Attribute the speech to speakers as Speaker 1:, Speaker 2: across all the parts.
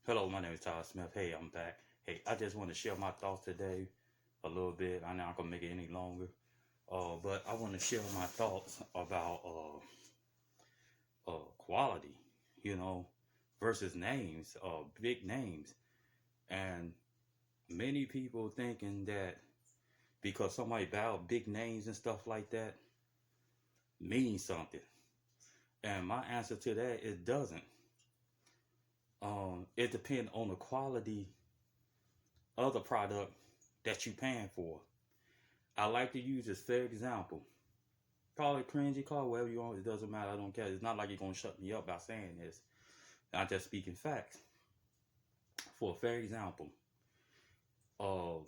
Speaker 1: Hello, my name is Todd Smith. Hey, I'm back. Hey, I just want to share my thoughts today a little bit. I'm not gonna make it any longer. But I want to share my thoughts about quality, you know, versus names, big names, and many people thinking that because somebody bowed big names and stuff like that means something. And my answer to that, it doesn't. It depends on the quality of the product that you're paying for. I like to use this fair example. Call it cringy, call it whatever you want. It doesn't matter. I don't care. It's not like you're gonna shut me up by saying this. I'm just speaking facts. For a fair example, uh,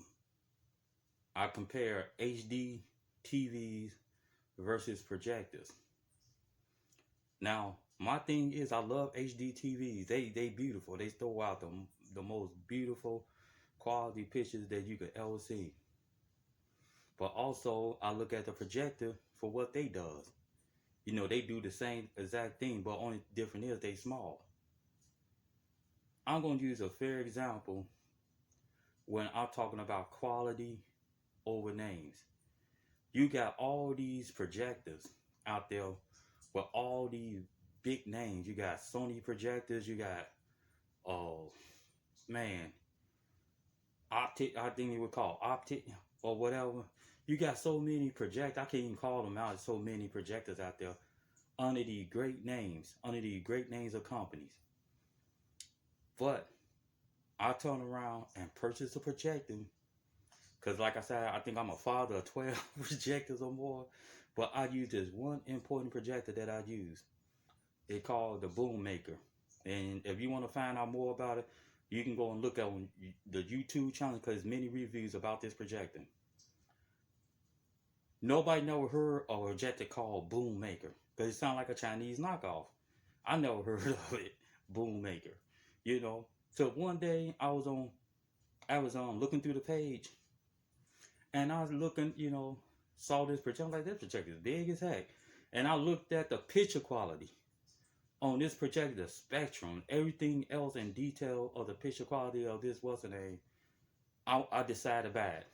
Speaker 1: I compare HD TVs versus projectors. Now, my thing is, I love HD TVs. They beautiful. They throw out the most beautiful quality pictures that you could ever see. But also, I look at the projector for what they does. You know, they do the same exact thing, but only different is they small. I'm going to use a fair example when I'm talking about quality over names. You got all these projectors out there with all these big names. You got Sony projectors, you got, oh man, Optic, I think you would call Optic or whatever. You got so many projectors, I can't even call them out. There's so many projectors out there under the great names of companies. But I turn around and purchase a projector because, like I said, I think I'm a father of 12 projectors or more. But I use this one important projector that I use. It's called the Boom Maker. And if you want to find out more about it, you can go and look at the YouTube channel because there's many reviews about this projector. Nobody never heard of a projector called Boom Maker because it sounds like a Chinese knockoff. I never heard of it, Boom Maker. You know, so one day I was on Amazon looking through the page, and I was looking, saw this projector. I'm like, this projector is big as heck. And I looked at the picture quality on this projector, the spectrum, everything else in detail of the picture quality of this wasn't I decided to buy it.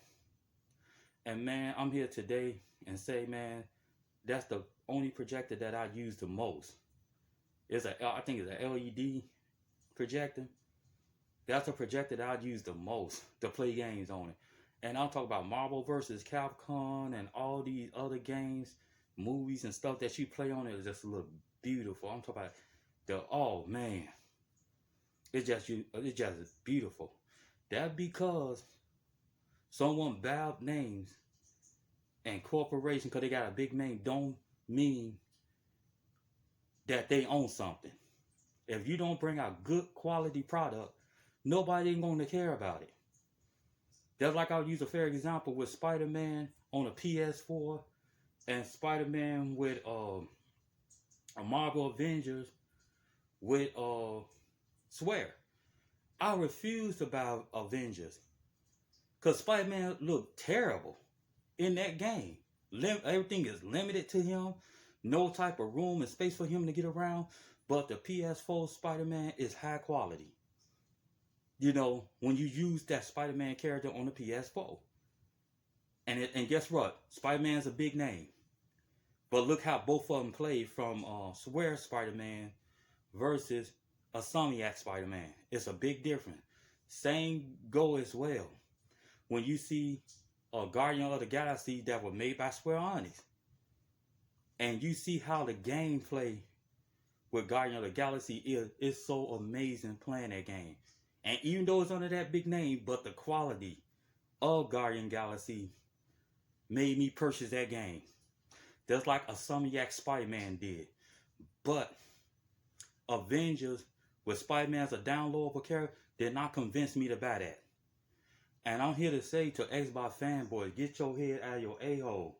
Speaker 1: And man, I'm here today and say, man, that's the only projector that I use the most. I think it's an LED projector. That's a projector that I use the most to play games on it. And I'm talking about Marvel versus Capcom and all these other games, movies and stuff that you play on it just look beautiful. I'm talking about oh man, it's just beautiful. That because someone bowed names and corporation because they got a big name don't mean that they own something. If you don't bring out good quality product, nobody ain't going to care about it. Just like I'll use a fair example with Spider-Man on a PS4 and Spider-Man with a Marvel Avengers with Swear. I refuse to buy Avengers because Spider-Man looked terrible in that game. Everything is limited to him. No type of room and space for him to get around. But the PS4 Spider-Man is high quality. You know, when you use that Spider-Man character on the PS4. And guess what? Spider-Man's a big name. But look how both of them played from Swear Spider-Man versus a Sony Spider-Man. It's a big difference. Same go as well. When you see a Guardian of the Galaxy that was made by Square Enix, and you see how the gameplay with Guardian of the Galaxy is so amazing playing that game. And even though it's under that big name, but the quality of Guardian Galaxy made me purchase that game. Just like a Insomniac Spider-Man did. But Avengers with Spider-Man as a downloadable character did not convince me to buy that. And I'm here to say to Xbox fanboys, get your head out of your a-hole.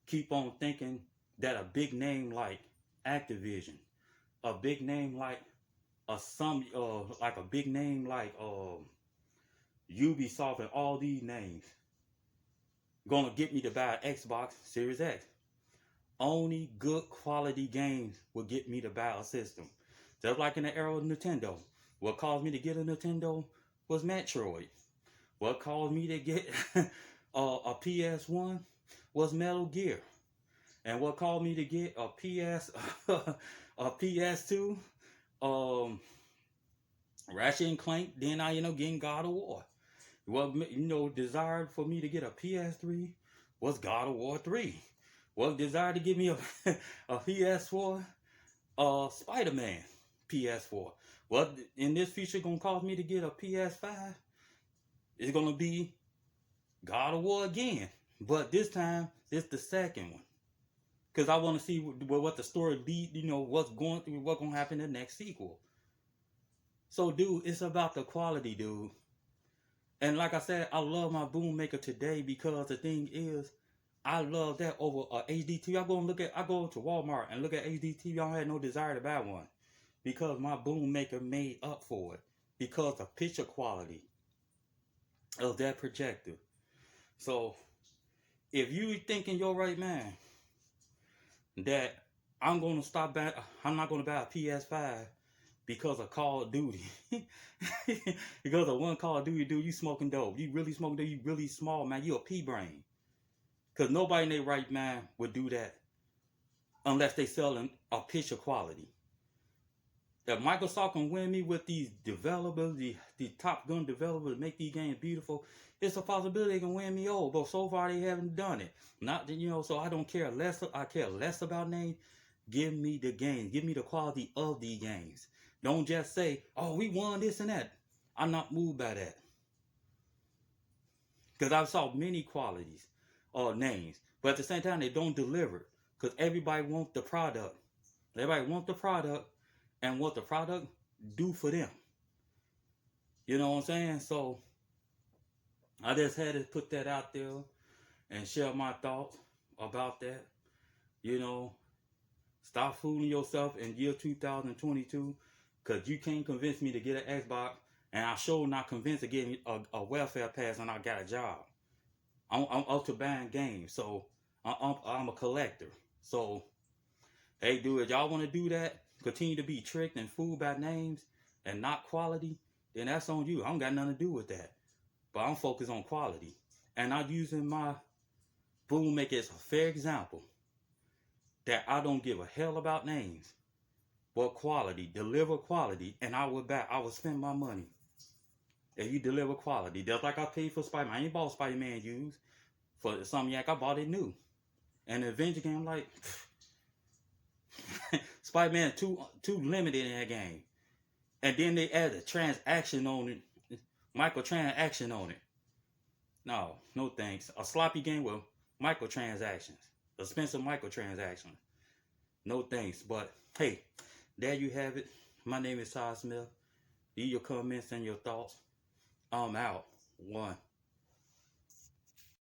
Speaker 1: Keep on thinking that a big name like Activision, a big name like a big name like Ubisoft and all these names gonna get me to buy an Xbox Series X. Only good quality games will get me to buy a system. Just like in the era of Nintendo. What caused me to get a Nintendo was Metroid. What caused me to get a PS1 was Metal Gear. And what caused me to get a a PS2, um, Ratchet and Clank, then I getting God of War. What desired for me to get a PS3 was God of War 3. What desired to give me a PS4, Spider-Man PS4. What in this future gonna cause me to get a PS5 is gonna be God of War again. But this time it's the second one. Because I want to see what the story lead, what's gonna happen in the next sequel. So dude, it's about the quality, dude. And like I said, I love my boom maker today because the thing is, I love that over a HD TV. I go to Walmart and look at HD TV. I don't have no desire to buy one because my boom maker made up for it because of picture quality of that projector. So if you think in your right mind that I'm not gonna buy a PS5 because of Call of Duty. Because of one Call of Duty, dude, you smoking dope. You really smoking dope. You really small, man. You a pea brain. Because nobody in their right mind would do that unless they selling a picture quality. If Microsoft can win me with these developers, the top gun developers that make these games beautiful, it's a possibility they can win me over. But so far they haven't done it. Not so I don't care less. I care less about names. Give me the game. Give me the quality of the games. Don't just say, oh, we won this and that. I'm not moved by that. Because I saw many qualities or names. But at the same time, they don't deliver. Because everybody wants the product. Everybody wants the product and what the product do for them. You know what I'm saying? So I just had to put that out there and share my thoughts about that. Stop fooling yourself in year 2022. Because you can't convince me to get an Xbox, and I sure not convinced to get a welfare pass when I got a job. I'm up to buying games, so I'm a collector. So, hey, dude, if y'all want to do that, continue to be tricked and fooled by names and not quality, then that's on you. I don't got nothing to do with that. But I'm focused on quality. And I'm using my boom maker as a fair example that I don't give a hell about names. But quality, deliver quality, and I will spend my money. If you deliver quality, just like I paid for Spider-Man. I ain't bought Spider-Man used for Insomniac. I bought it new. And the Avenger game, like, Spider-Man too limited in that game. And then they add a transaction on it, microtransaction on it. No thanks. A sloppy game with microtransactions, expensive microtransactions. No thanks. But hey, there you have it. My name is Todd Smith. Leave your comments and your thoughts. I'm out. One.